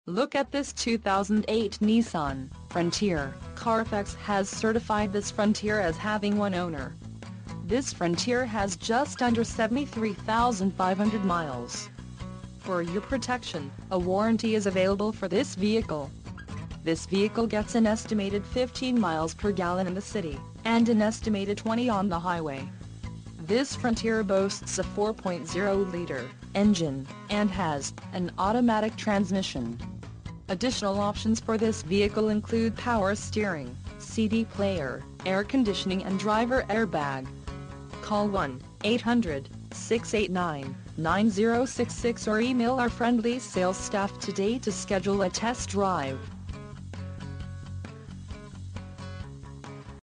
Look at this 2008 Nissan Frontier. Carfax has certified this Frontier as having one owner. This Frontier has just under 73,500 miles. For your protection, a warranty is available for this vehicle. This vehicle gets an estimated 15 miles per gallon in the city, and an estimated 20 on the highway. This Frontier boasts a 4.0-liter engine, and has an automatic transmission. Additional options for this vehicle include power steering, CD player, air conditioning and driver airbag. Call 1-800-689-9066 or email our friendly sales staff today to schedule a test drive.